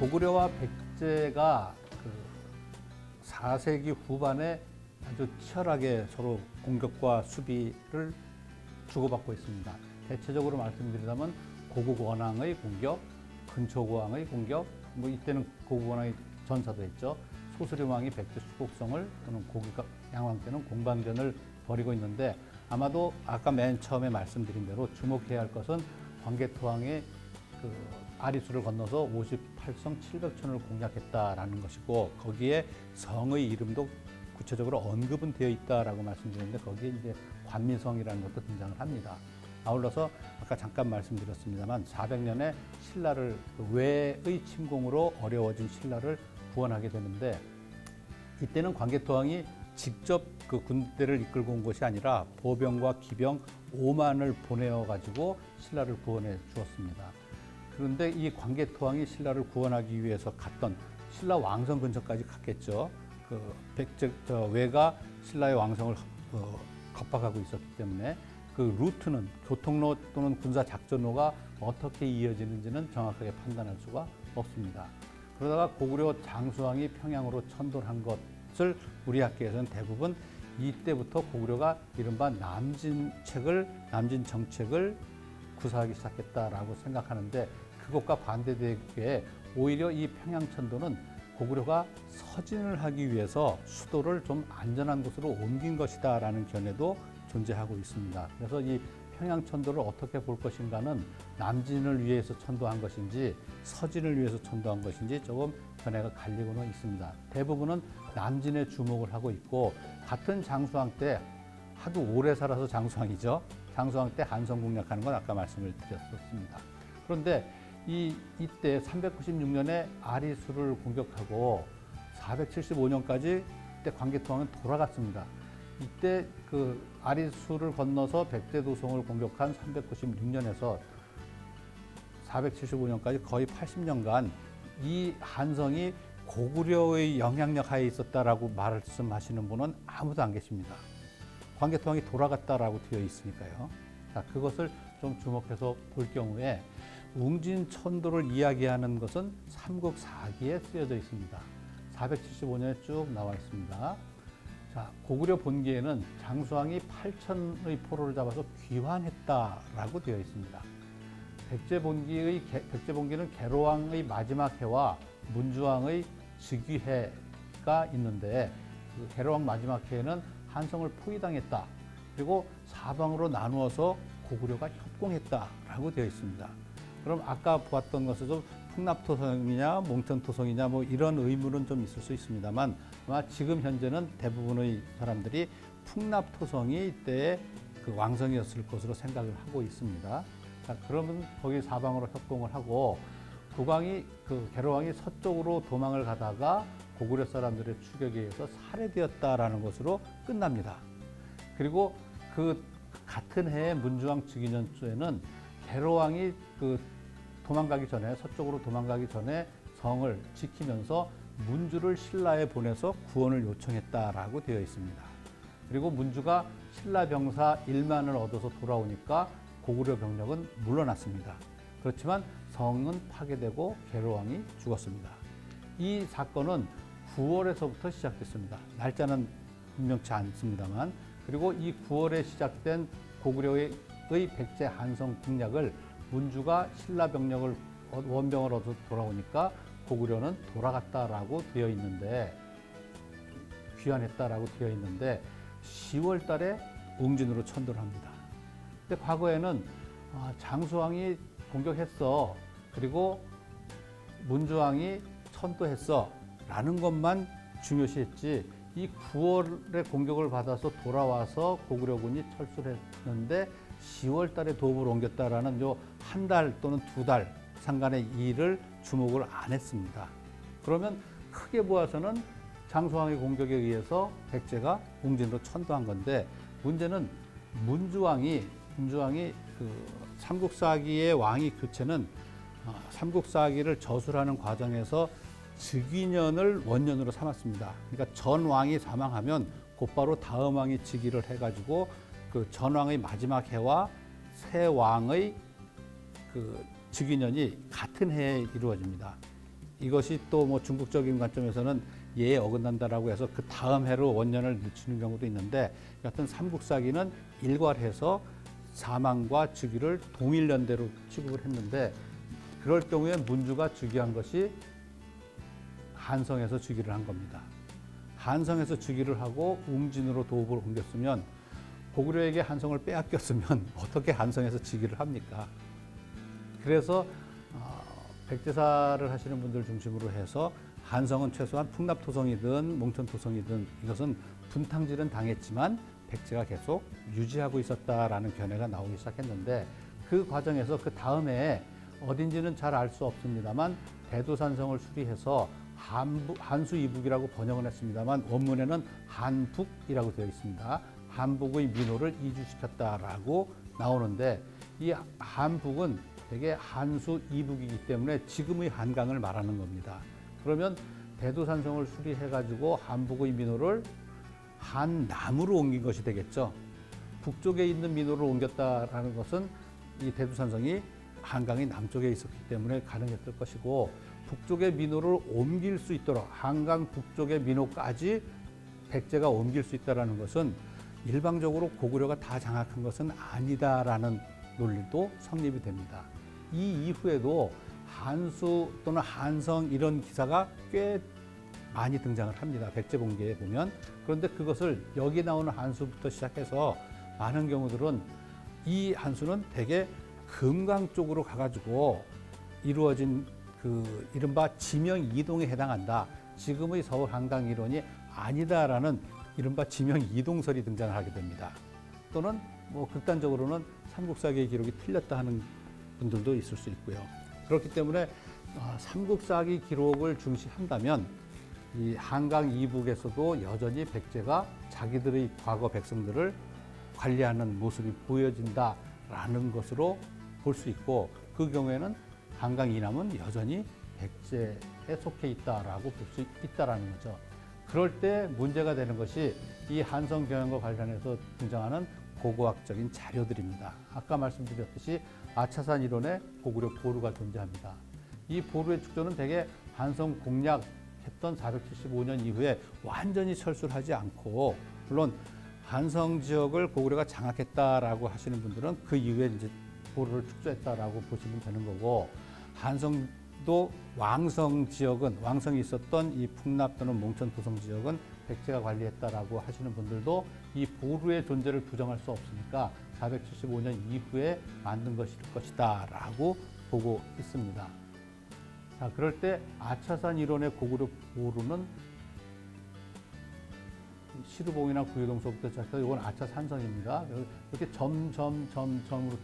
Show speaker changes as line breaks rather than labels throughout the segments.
고구려와 백제가 그 4세기 후반에 아주 치열하게 서로 공격과 수비를 주고받고 있습니다. 대체적으로 말씀드리자면 고국원왕의 공격, 근초고왕의 공격, 뭐 이때는 고국원왕의 전사도 했죠. 소수림왕이 백제 수국성을 또는 고기양왕 때는 공방전을 벌이고 있는데, 아마도 아까 맨 처음에 말씀드린 대로 주목해야 할 것은 광개토왕의 그 아리수를 건너서 58성 700촌을 공략했다라는 것이고, 거기에 성의 이름도 구체적으로 언급은 되어 있다라고 말씀드렸는데, 거기에 이제 관민성이라는 것도 등장을 합니다. 아울러서 아까 잠깐 말씀드렸습니다만 400년에 신라를 외의 침공으로 어려워진 신라를 구원하게 되는데, 이때는 광개토왕이 직접 그 군대를 이끌고 온 것이 아니라 보병과 기병 5만을 보내어 가지고 신라를 구원해 주었습니다. 그런데 이 광개토왕이 신라를 구원하기 위해서 갔던, 신라 왕성 근처까지 갔겠죠. 그 외가 신라의 왕성을 겁박하고 있었기 때문에 그 루트는, 교통로 또는 군사 작전로가 어떻게 이어지는지는 정확하게 판단할 수가 없습니다. 그러다가 고구려 장수왕이 평양으로 천도한 것을 우리 학계에서는 대부분 이때부터 고구려가 이른바 남진 정책을 구사하기 시작했다라고 생각하는데, 그것과 반대되게 오히려 이 평양 천도는 고구려가 서진을 하기 위해서 수도를 좀 안전한 곳으로 옮긴 것이다라는 견해도 존재하고 있습니다. 그래서 이 평양 천도를 어떻게 볼 것인가는 남진을 위해서 천도한 것인지 서진을 위해서 천도한 것인지 조금 견해가 갈리고는 있습니다. 대부분은 남진에 주목을 하고 있고, 같은 장수왕 때, 하도 오래 살아서 장수왕이죠. 장수왕 때 한성 공략하는 건 아까 말씀을 드렸었습니다. 그런데 이때 396년에 아리수를 공격하고 475년까지 이때 광개토왕은 돌아갔습니다. 이때 그 아리수를 건너서 백제도성을 공격한 396년에서 475년까지 거의 80년간 이 한성이 고구려의 영향력 하에 있었다라고 말씀하시는 분은 아무도 안 계십니다. 광개토왕이 돌아갔다라고 되어 있으니까요. 자, 그것을 좀 주목해서 볼 경우에 웅진천도를 이야기하는 것은 삼국사기에 쓰여져 있습니다. 475년에 쭉 나와 있습니다. 자, 고구려 본기에는 장수왕이 8천의 포로를 잡아서 귀환했다라고 되어 있습니다. 백제 본기는 계로왕의 마지막 해와 문주왕의 즉위해가 있는데, 그 계로왕 마지막 해에는 한성을 포위당했다. 그리고 사방으로 나누어서 고구려가 협공했다라고 되어 있습니다. 그럼 아까 보았던 것에서 풍납토성이냐 몽천토성이냐 뭐 이런 의문은 좀 있을 수 있습니다만, 아마 지금 현재는 대부분의 사람들이 풍납토성이 이때의 그 왕성이었을 것으로 생각을 하고 있습니다. 자, 그러면 거기 사방으로 협공을 하고, 계로왕이 서쪽으로 도망을 가다가 고구려 사람들의 추격에 의해서 살해되었다라는 것으로 끝납니다. 그리고 그 같은 해에 문주왕 즉위년쯤에는 계로왕이 서쪽으로 도망가기 전에 성을 지키면서 문주를 신라에 보내서 구원을 요청했다라고 되어 있습니다. 그리고 문주가 신라 병사 1만을 얻어서 돌아오니까 고구려 병력은 물러났습니다. 그렇지만 성은 파괴되고 계로왕이 죽었습니다. 이 사건은 9월에서부터 시작됐습니다. 날짜는 분명치 않습니다만, 그리고 이 9월에 시작된 고구려의 백제 한성 공략을 문주가 신라 병력을 원병을 얻어 돌아오니까 고구려는 돌아갔다라고 되어 있는데, 귀환했다라고 되어 있는데 10월 달에 웅진으로 천도를 합니다. 근데 과거에는 장수왕이 공격했어, 그리고 문주왕이 천도했어 라는 것만 중요시했지, 이 9월에 공격을 받아서 돌아와서 고구려군이 철수를 했는데 10월 달에 도읍을 옮겼다라는 요 한 달 또는 2달 상간의 일을 주목을 안 했습니다. 그러면 크게 보아서는 장수왕의 공격에 의해서 백제가 웅진으로 천도한 건데, 문제는 문주왕이 그 삼국사기의 왕위 교체는 삼국사기를 저술하는 과정에서 즉위년을 원년으로 삼았습니다. 그러니까 전 왕이 사망하면 곧바로 다음 왕이 즉위를 해가지고 그 전 왕의 마지막 해와 새 왕의 그 즉위년이 같은 해에 이루어집니다. 이것이 또 뭐 중국적인 관점에서는 예에 어긋난다라고 해서 그 다음 해로 원년을 늦추는 경우도 있는데, 여하튼 삼국사기는 일괄해서 사망과 즉위를 동일 연대로 취급을 했는데, 그럴 경우에 문주가 즉위한 것이 한성에서 즉위를 한 겁니다. 한성에서 즉위를 하고 웅진으로 도읍을 옮겼으면 고구려에게 한성을 빼앗겼으면 어떻게 한성에서 즉위를 합니까? 그래서 백제사를 하시는 분들 중심으로 해서 한성은 최소한 풍납토성이든 몽천토성이든 이것은 분탕질은 당했지만 백제가 계속 유지하고 있었다라는 견해가 나오기 시작했는데, 그 과정에서 그 다음에 어딘지는 잘 알 수 없습니다만 대도산성을 수리해서 한수 이북이라고 번역을 했습니다만 원문에는 한북이라고 되어 있습니다. 한북의 민호를 이주시켰다라고 나오는데, 이 한북은 되게 한수 이북이기 때문에 지금의 한강을 말하는 겁니다. 그러면 대도산성을 수리해가지고 한북의 민호를 한남으로 옮긴 것이 되겠죠. 북쪽에 있는 민호를 옮겼다라는 것은 이 대도산성이 한강의 남쪽에 있었기 때문에 가능했을 것이고, 북쪽의 민호를 옮길 수 있도록 한강 북쪽의 민호까지 백제가 옮길 수 있다는 것은 일방적으로 고구려가 다 장악한 것은 아니다라는 논리도 성립이 됩니다. 이 이후에도 한수 또는 한성 이런 기사가 꽤 많이 등장을 합니다. 백제봉기에 보면. 그런데 그것을 여기 나오는 한수부터 시작해서 많은 경우들은 이 한수는 대개 금강 쪽으로 가가지고 이루어진 그 이른바 지명 이동에 해당한다. 지금의 서울 한강 이론이 아니다라는 이른바 지명 이동설이 등장을 하게 됩니다. 또는 뭐 극단적으로는 삼국사기의 기록이 틀렸다 하는 분들도 있을 수 있고요. 그렇기 때문에 삼국사기 기록을 중시한다면 이 한강 이북에서도 여전히 백제가 자기들의 과거 백성들을 관리하는 모습이 보여진다라는 것으로 볼 수 있고, 그 경우에는 한강 이남은 여전히 백제에 속해 있다라고 볼 수 있다라는 거죠. 그럴 때 문제가 되는 것이 이 한성 경영과 관련해서 등장하는 고고학적인 자료들입니다. 아까 말씀드렸듯이 아차산 이론에 고구려 보루가 존재합니다. 이 보루의 축조는 대개 한성 공략했던 475년 이후에 완전히 철수를 하지 않고, 물론 한성 지역을 고구려가 장악했다라고 하시는 분들은 그 이후에 이제 보루를 축조했다라고 보시면 되는 거고, 한성도 왕성 지역은, 왕성이 있었던 이 풍납 또는 몽천 도성 지역은 백제가 관리했다라고 하시는 분들도 이 보루의 존재를 부정할 수 없으니까 475년 이후에 만든 것일 것이다라고 보고 있습니다. 자, 그럴 때 아차산 이론의 고구려 보루는 시루봉이나 구유동서부터 시작해서 이건 아차산성입니다. 이렇게 점으로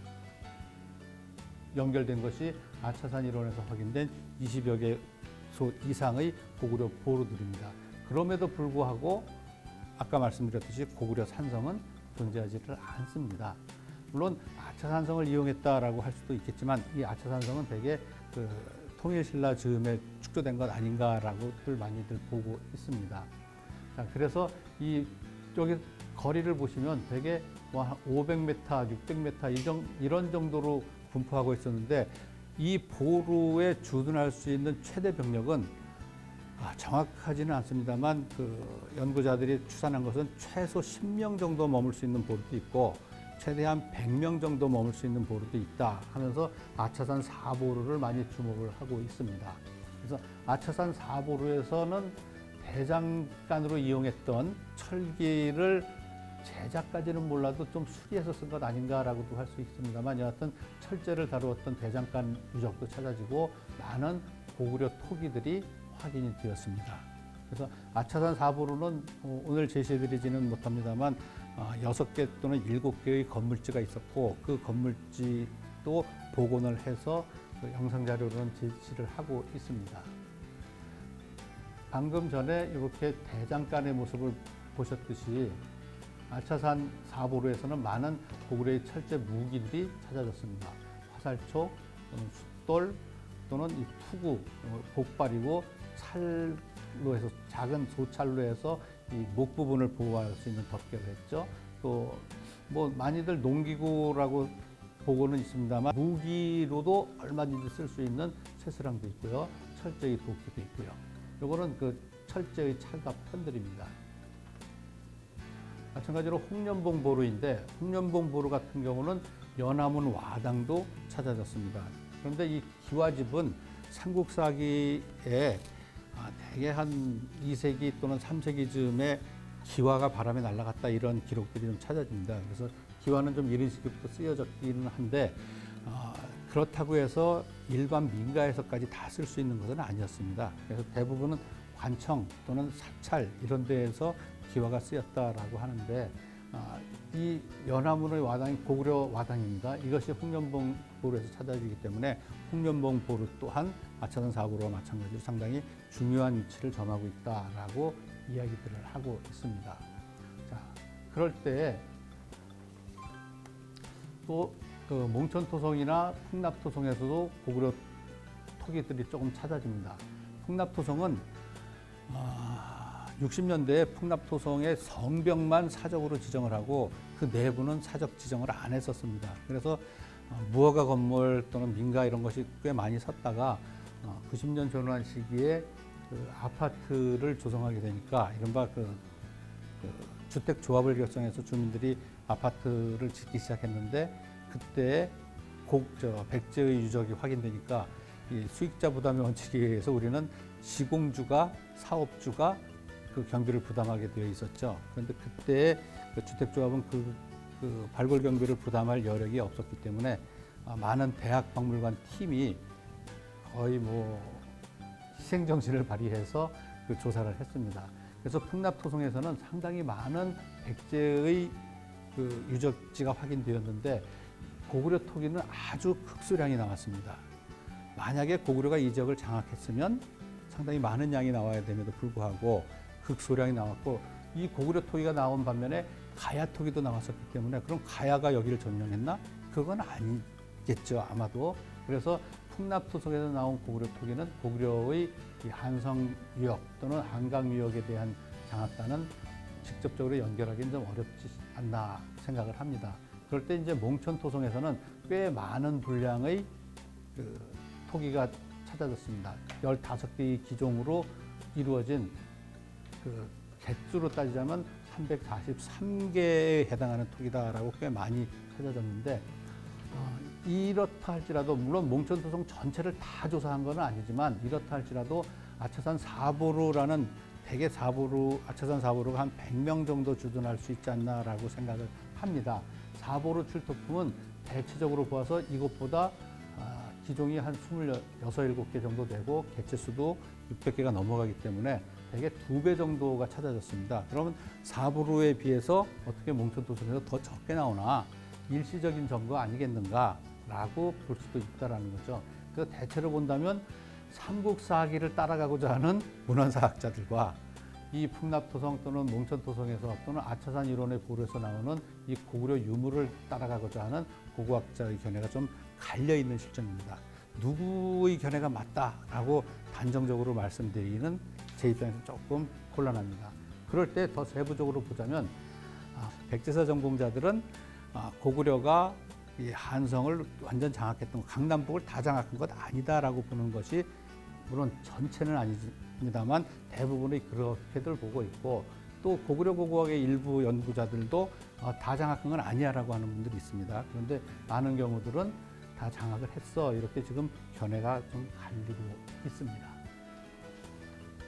연결된 것이 아차산 이론에서 확인된 20여 개소 이상의 고구려 보루들입니다. 그럼에도 불구하고 아까 말씀드렸듯이 고구려 산성은 존재하지를 않습니다. 물론 아차산성을 이용했다라고 할 수도 있겠지만 이 아차산성은 대개 그 통일신라 즈음에 축조된 것 아닌가라고들 많이들 보고 있습니다. 자, 그래서 여기 거리를 보시면 대개 뭐 500m, 600m 이런 정도로 분포하고 있었는데, 이 보루에 주둔할 수 있는 최대 병력은 정확하지는 않습니다만 그 연구자들이 추산한 것은 최소 10명 정도 머물 수 있는 보루도 있고 최대한 100명 정도 머물 수 있는 보루도 있다 하면서 아차산 4보루를 많이 주목을 하고 있습니다. 그래서 아차산 4보루에서는 대장간으로 이용했던 철기를 제작까지는 몰라도 좀 수리해서 쓴 것 아닌가라고도 할 수 있습니다만, 여하튼 철제를 다루었던 대장간 유적도 찾아지고 많은 고구려 토기들이 확인이 되었습니다. 그래서 아차산 4보루는 오늘 제시해드리지는 못합니다만 6개 또는 7개의 건물지가 있었고, 그 건물지도 복원을 해서 그 영상자료로는 제시를 하고 있습니다. 방금 전에 이렇게 대장간의 모습을 보셨듯이 아차산 4보루에서는 많은 고구려의 철제 무기들이 찾아졌습니다. 화살촉 또는 숫돌 또는 이 투구, 복발이고 찰로 해서 작은 소찰로 해서 이 목 부분을 보호할 수 있는 덮개를 했죠. 또 뭐 많이들 농기구라고 보고는 있습니다만 무기로도 얼마든지 쓸 수 있는 쇠스랑도 있고요. 철제의 도끼도 있고요. 요거는 그 철제의 찰갑 편들입니다. 마찬가지로 홍련봉 보루인데 홍련봉 보루 같은 경우는 연화문 와당도 찾아졌습니다. 그런데 이 기와집은 삼국사기에 대개 한 2세기 또는 3세기 즈음에 기와가 바람에 날아갔다 이런 기록들이 좀 찾아집니다. 그래서 기와는 좀 이런 시기부터 쓰여졌기는 한데 그렇다고 해서 일반 민가에서까지 다 쓸 수 있는 것은 아니었습니다. 그래서 대부분은 관청 또는 사찰 이런 데에서 기와가 쓰였다라고 하는데 이 연화문의 와당이 고구려 와당입니다. 이것이 홍련봉 보루에서 찾아지기 때문에 홍련봉 보루 또한 아차산 사보루와 마찬가지로 상당히 중요한 위치를 점하고 있다라고 이야기들을 하고 있습니다. 자, 그럴 때 또 그 몽천토성이나 풍납토성에서도 고구려 토기들이 조금 찾아집니다. 풍납토성은 60년대에 풍납토성의 성벽만 사적으로 지정을 하고 그 내부는 사적 지정을 안 했었습니다. 그래서 무허가 건물 또는 민가 이런 것이 꽤 많이 섰다가 90년 전환 시기에 그 아파트를 조성하게 되니까 이른바 그 주택 조합을 결성해서 주민들이 아파트를 짓기 시작했는데 그때 백제의 유적이 확인되니까 이 수익자 부담의 원칙에 의해서 우리는 시공주가 사업주가 그 경비를 부담하게 되어 있었죠. 그런데 그때 그 주택조합은 그 발굴 경비를 부담할 여력이 없었기 때문에 많은 대학박물관 팀이 거의 뭐 희생정신을 발휘해서 그 조사를 했습니다. 그래서 풍납토성에서는 상당히 많은 백제의 그 유적지가 확인되었는데 고구려 토기는 아주 극소량이 나왔습니다. 만약에 고구려가 이 지역을 장악했으면 상당히 많은 양이 나와야 됨에도 불구하고 극소량이 나왔고 이 고구려 토기가 나온 반면에 가야 토기도 나왔었기 때문에 그럼 가야가 여기를 점령했나? 그건 아니겠죠 아마도. 그래서 풍납토성에서 나온 고구려 토기는 고구려의 이 한성 유역 또는 한강 유역에 대한 장악과는 직접적으로 연결하기는 좀 어렵지 않나 생각을 합니다. 그럴 때 이제 몽천토성에서는 꽤 많은 분량의 그 토기가 찾아졌습니다. 15개의 기종으로 이루어진 그 개수로 따지자면 343개에 해당하는 토기다라고 꽤 많이 찾아졌는데 이렇다 할지라도 물론 몽천토성 전체를 다 조사한 건 아니지만 이렇다 할지라도 아차산 사보루라는 대개 아차산 사보루가 한 100명 정도 주둔할 수 있지 않나라고 생각을 합니다. 사보루 출토품은 대체적으로 보아서 이것보다 기종이 한 26, 7개 정도 되고 개체수도 600개가 넘어가기 때문에 대개 2배 정도가 찾아졌습니다. 그러면 사보루에 비해서 어떻게 몽천토성에서 더 적게 나오나 일시적인 점거 아니겠는가라고 볼 수도 있다라는 거죠. 그래서 대체로 본다면 삼국사기를 따라가고자 하는 문헌사학자들과 이 풍납토성 또는 몽천토성에서 또는 아차산 일원의 보루에서 나오는 이 고구려 유물을 따라가고자 하는 고고학자의 견해가 좀 갈려있는 실정입니다. 누구의 견해가 맞다라고 단정적으로 말씀드리기는 제 입장에서 조금 곤란합니다. 그럴 때 더 세부적으로 보자면 백제사 전공자들은 고구려가 이 한성을 완전 장악했던 강남북을 다 장악한 것 아니다라고 보는 것이 물론 전체는 아닙니다만 대부분이 그렇게들 보고 있고 또 고구려 고고학의 일부 연구자들도 다 장악한 건 아니야라고 하는 분들이 있습니다. 그런데 많은 경우들은 다 장악을 했어 이렇게 지금 견해가 좀 갈리고 있습니다.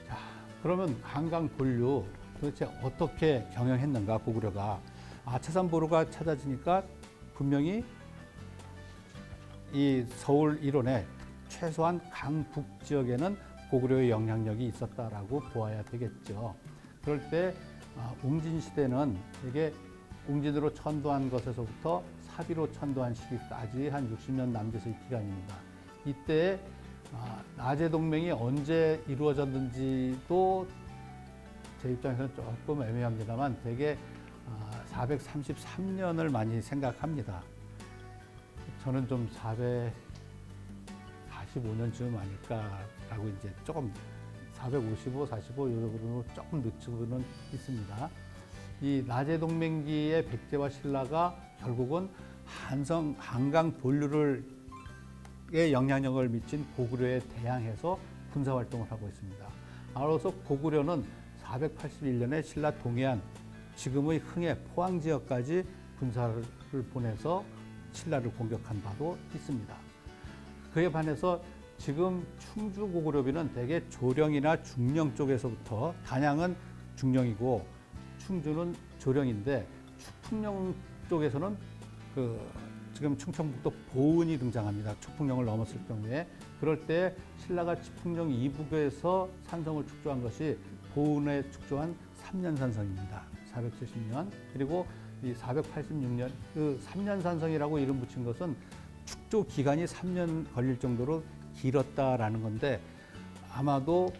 자, 그러면 한강 본류 도대체 어떻게 경영했는가 고구려가 아차산 보루가 찾아지니까 분명히 이 서울 일원에 최소한 강북 지역에는 고구려의 영향력이 있었다라고 보아야 되겠죠. 그럴 때 웅진 시대는 이게 웅진으로 천도한 것에서부터 사비로 천도한 시기까지 한 60년 남짓의 기간입니다. 이때 나제 동맹이 언제 이루어졌는지도 제 입장에서는 조금 애매합니다만 대개 433년을 많이 생각합니다. 저는 좀 445년쯤 아닐까라고 이제 조금 455, 45 이쪽으로 조금 늦추고는 있습니다. 이 나제 동맹기의 백제와 신라가 결국은 한강 본류에 영향력을 미친 고구려에 대항해서 군사 활동을 하고 있습니다. 아울러서 고구려는 481년에 신라 동해안 지금의 흥해 포항 지역까지 군사를 보내서 신라를 공격한 바도 있습니다. 그에 반해서 지금 충주 고구려비는 대개 조령이나 중령 쪽에서부터, 단양은 중령이고 충주는 조령인데 추풍령 쪽에서는 지금 충청북도 보은이 등장합니다. 추풍령을 넘었을 경우에, 그럴 때 신라가 추풍령 이북에서 산성을 축조한 것이 보은에 축조한 3년산성입니다. 470년. 그리고 이 486년 그 3년산성이라고 이름 붙인 것은 축조 기간이 3년 걸릴 정도로 길었다라는 건데, 아마도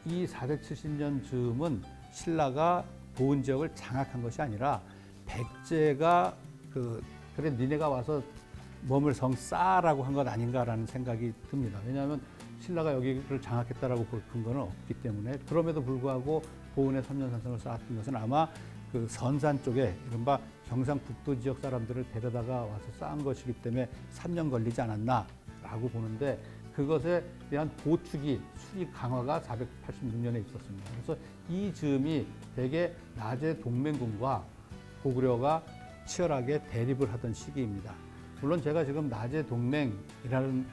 이 470년 즈음은 신라가 보은 지역을 장악한 것이 아니라 백제가 그래 니네가 와서 머물성 쌓아라고 한 것 아닌가라는 생각이 듭니다. 왜냐하면 신라가 여기를 장악했다라고 볼 근거는 없기 때문에. 그럼에도 불구하고 보은에 3년산성을 쌓았던 것은 아마 그 선산 쪽에 이른바 경상북도 지역 사람들을 데려다가 와서 쌓은 것이기 때문에 3년 걸리지 않았나라고 보는데, 그것에 대한 보충이 수리 강화가 486년에 있었습니다. 그래서 이 즈음이 대개 나제 동맹군과 고구려가 치열하게 대립을 하던 시기입니다. 물론 제가 지금 나제 동맹이라는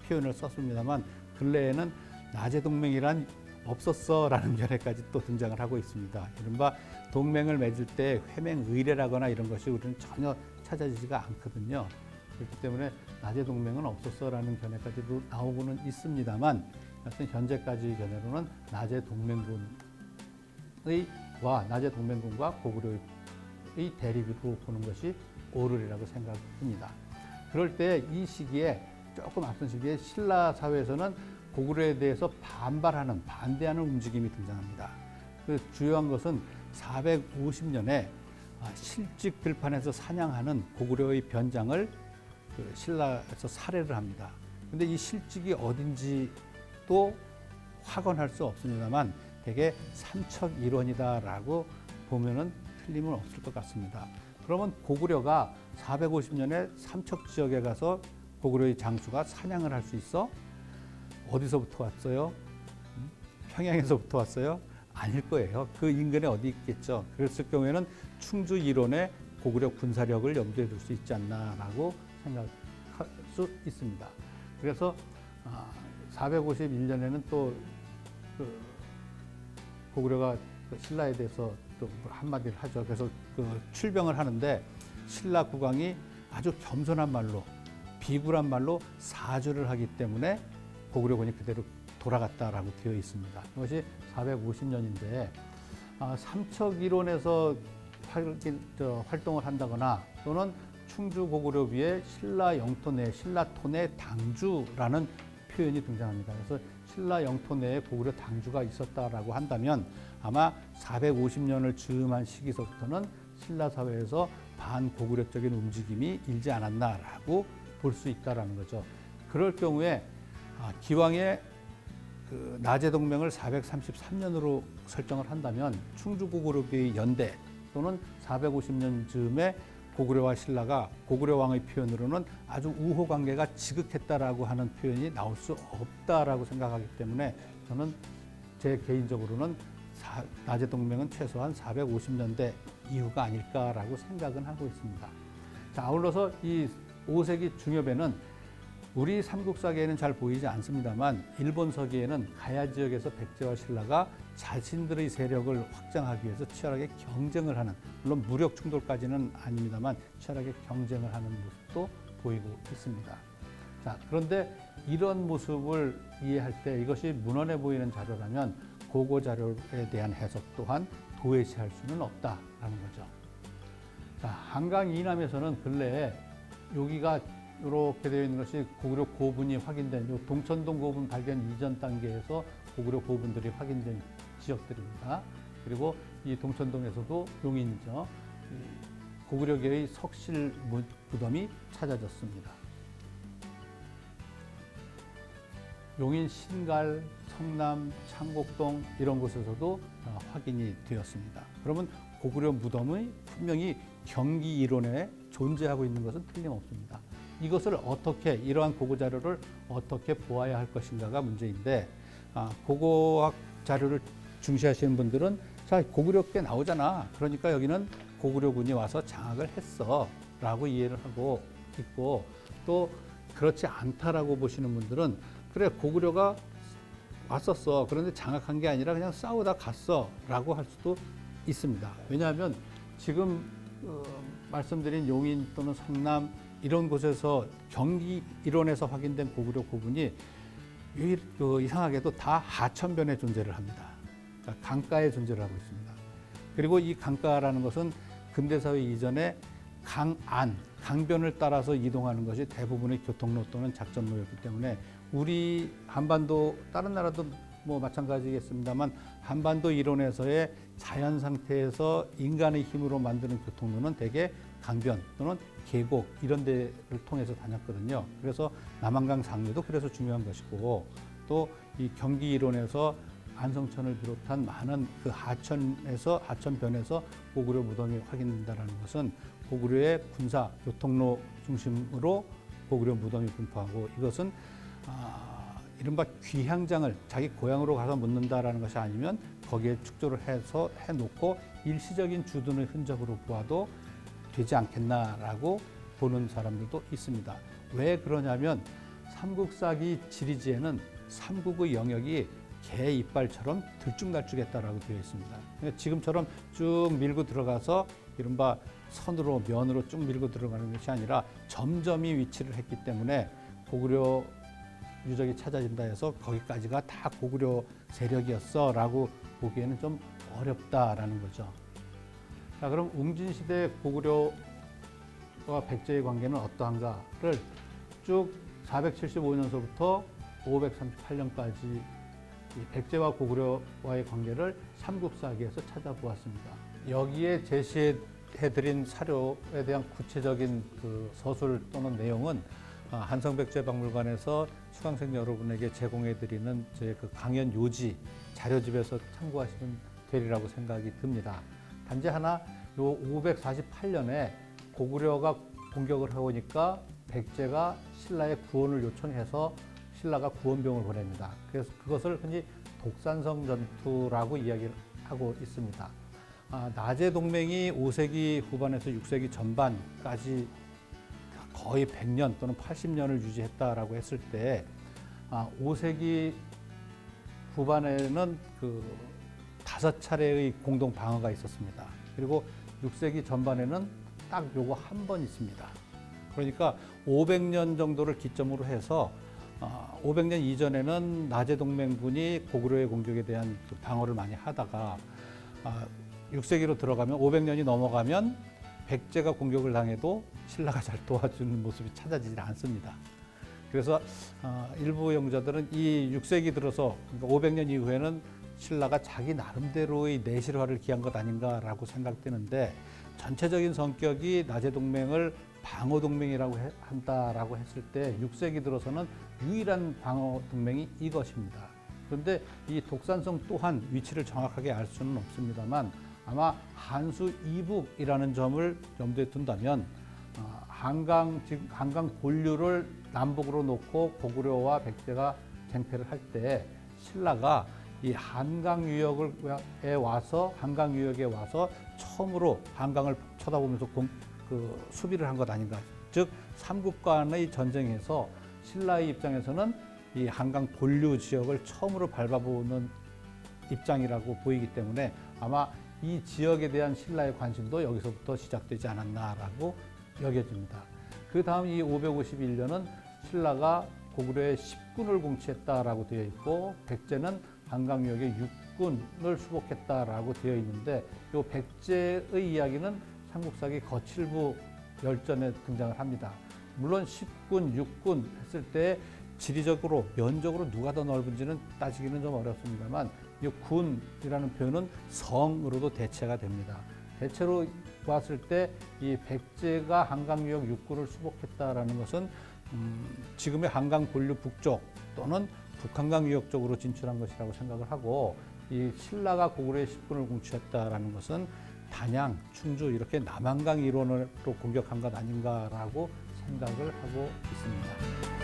표현을 썼습니다만, 근래에는 나제 동맹이란 없었어라는 견해까지 또 등장을 하고 있습니다. 이른바 동맹을 맺을 때 회맹의례라거나 이런 것이 우리는 전혀 찾아지지가 않거든요. 그렇기 때문에 나제 동맹은 없었어라는 견해까지도 나오고는 있습니다만, 하여튼 현재까지 견해로는 나제 동맹군과 고구려의 대립으로 보는 것이 옳으리라고 생각합니다. 그럴 때 이 시기에, 조금 앞선 시기에 신라 사회에서는 고구려에 대해서 반대하는 움직임이 등장합니다. 그 주요한 것은 450년에 실직 들판에서 사냥하는 고구려의 변장을 신라에서 살해를 합니다. 그런데 이 실직이 어딘지도 확언할 수 없습니다만 대개 삼척일원이다라고 보면은 틀림은 없을 것 같습니다. 그러면 고구려가 450년에 삼척 지역에 가서 고구려의 장수가 사냥을 할 수 있어? 어디서부터 왔어요? 평양에서부터 왔어요? 아닐 거예요. 그 인근에 어디 있겠죠. 그랬을 경우에는 충주 일원에 고구려 군사력을 염두에 둘 수 있지 않나라고 생각할 수 있습니다. 그래서 451년에는 또 고구려가 신라에 대해서 또 한마디를 하죠. 그래서 출병을 하는데 신라 국왕이 아주 겸손한 말로, 비굴한 말로 사죄를 하기 때문에 고구려군이 그대로 돌아갔다라고 되어 있습니다. 이것이 450년인데 삼척일원에서 활동을 한다거나 또는 충주 고구려비의 신라 영토 내, 신라토 내 당주라는 표현이 등장합니다. 그래서 신라 영토 내에 고구려 당주가 있었다라고 한다면 아마 450년을 즈음한 시기서부터는 신라 사회에서 반고구려적인 움직임이 일지 않았나라고 볼 수 있다라는 거죠. 그럴 경우에 기왕에 나제 동맹을 433년으로 설정을 한다면 충주 고구려비의 연대 또는 450년 즈음에 고구려와 신라가 고구려 왕의 표현으로는 아주 우호 관계가 지극했다라고 하는 표현이 나올 수 없다라고 생각하기 때문에 저는 제 개인적으로는 나제 동맹은 최소한 450년대 이후가 아닐까라고 생각은 하고 있습니다. 자, 아울러서 이 5세기 중엽에는 우리 삼국사기에는 잘 보이지 않습니다만 일본 서기에는 가야 지역에서 백제와 신라가 자신들의 세력을 확장하기 위해서 치열하게 경쟁을 하는, 물론 무력 충돌까지는 아닙니다만 치열하게 경쟁을 하는 모습도 보이고 있습니다. 자, 그런데 이런 모습을 이해할 때 이것이 문헌에 보이는 자료라면 고고 자료에 대한 해석 또한 도외시할 수는 없다라는 거죠. 자, 한강 이남에서는 근래에 여기가 이렇게 되어 있는 것이 고구려 고분이 확인된 동천동 고분 발견 이전 단계에서 고구려 고분들이 확인된 지역들입니다. 그리고 이 동천동에서도 용인이죠. 고구려계의 석실 무덤이 찾아졌습니다. 용인 신갈, 성남, 창곡동 이런 곳에서도 확인이 되었습니다. 그러면 고구려 무덤이 분명히 경기 일원에 존재하고 있는 것은 틀림없습니다. 이것을 어떻게 이러한 고고 자료를 어떻게 보아야 할 것인가가 문제인데 고고학 자료를 중시하시는 분들은 자 고구려 꽤 나오잖아. 그러니까 여기는 고구려군이 와서 장악을 했어라고 이해를 하고 있고 또 그렇지 않다라고 보시는 분들은 그래 고구려가 왔었어. 그런데 장악한 게 아니라 그냥 싸우다 갔어라고 할 수도 있습니다. 왜냐하면 지금 말씀드린 용인 또는 성남 이런 곳에서 경기 일원에서 확인된 고구려 고분이 이상하게도 다 하천변에 존재를 합니다. 그러니까 강가에 존재를 하고 있습니다. 그리고 이 강가라는 것은 근대사회 이전에 강변을 따라서 이동하는 것이 대부분의 교통로 또는 작전로였기 때문에 우리 한반도 다른 나라도 뭐 마찬가지겠습니다만 한반도 이론에서의 자연 상태에서 인간의 힘으로 만드는 교통로는 대개 강변 또는 계곡 이런 데를 통해서 다녔거든요. 그래서 남한강 상류도 그래서 중요한 것이고 또 이 경기 이론에서 안성천을 비롯한 많은 그 하천변에서 고구려 무덤이 확인된다는 것은 고구려의 군사 교통로 중심으로 고구려 무덤이 분포하고 이것은 이른바 귀향장을 자기 고향으로 가서 묻는다라는 것이 아니면 거기에 축조를 해서 해놓고 일시적인 주둔의 흔적으로 보아도 되지 않겠나라고 보는 사람들도 있습니다. 왜 그러냐면 삼국사기 지리지에는 삼국의 영역이 개 이빨처럼 들쭉날쭉했다라고 되어 있습니다. 그러니까 지금처럼 쭉 밀고 들어가서 이른바 선으로 면으로 쭉 밀고 들어가는 것이 아니라 점점이 위치를 했기 때문에 고구려 유적이 찾아진다 해서 거기까지가 다 고구려 세력이었어라고 보기에는 좀 어렵다라는 거죠. 자, 그럼 웅진시대 고구려와 백제의 관계는 어떠한가를 쭉 475년서부터 538년까지 백제와 고구려와의 관계를 삼국사기에서 찾아보았습니다. 여기에 제시해드린 사료에 대한 구체적인 그 서술 또는 내용은 한성백제박물관에서 수강생 여러분에게 제공해드리는 제 그 강연 요지 자료집에서 참고하시면 되리라고 생각이 듭니다. 단지 하나, 요 548년에 고구려가 공격을 해오니까 백제가 신라의 구원을 요청해서 신라가 구원병을 보냅니다. 그래서 그것을 흔히 독산성 전투라고 이야기를 하고 있습니다. 나제 동맹이 5세기 후반에서 6세기 전반까지 거의 100년 또는 80년을 유지했다라고 했을 때 5세기 후반에는 그 5차례의 공동 방어가 있었습니다. 그리고 6세기 전반에는 딱 요거 한 번 있습니다. 그러니까 500년 정도를 기점으로 해서 500년 이전에는 나제 동맹군이 고구려의 공격에 대한 그 방어를 많이 하다가 6세기로 들어가면 500년이 넘어가면 백제가 공격을 당해도 신라가 잘 도와주는 모습이 찾아지지 않습니다. 그래서 일부 연구자들은 이 6세기 들어서 그러니까 500년 이후에는 신라가 자기 나름대로의 내실화를 기한 것 아닌가라고 생각되는데 전체적인 성격이 나제 동맹을 방어 동맹이라고 한다라고 했을 때 6세기 들어서는 유일한 방어 동맹이 이것입니다. 그런데 이 독산성 또한 위치를 정확하게 알 수는 없습니다만 아마 한수 이북이라는 점을 염두에 둔다면 지금 한강 본류를 남북으로 놓고 고구려와 백제가 쟁패를 할 때 신라가 이 한강 유역에 와서 처음으로 한강을 쳐다보면서 수비를 한 것 아닌가. 즉 삼국 간의 전쟁에서 신라의 입장에서는 이 한강 본류 지역을 처음으로 밟아보는 입장이라고 보이기 때문에 아마 이 지역에 대한 신라의 관심도 여기서부터 시작되지 않았나라고 여겨집니다. 그 다음 이 551년은 신라가 고구려의 10군을 공치했다라고 되어 있고 백제는 한강 유역의 6군을 수복했다라고 되어 있는데 이 백제의 이야기는 삼국사기 거칠부 열전에 등장을 합니다. 물론 10군, 6군 했을 때 지리적으로, 면적으로 누가 더 넓은지는 따지기는 좀 어렵습니다만 이 군이라는 표현은 성으로도 대체가 됩니다. 대체로 봤을 때 이 백제가 한강 유역 6군을 수복했다라는 것은 지금의 한강 본류 북쪽 또는 북한강 유역 쪽으로 진출한 것이라고 생각을 하고 이 신라가 고구려의 10군을 공취했다라는 것은 단양, 충주 이렇게 남한강 일원으로 공격한 것 아닌가라고 생각을 하고 있습니다.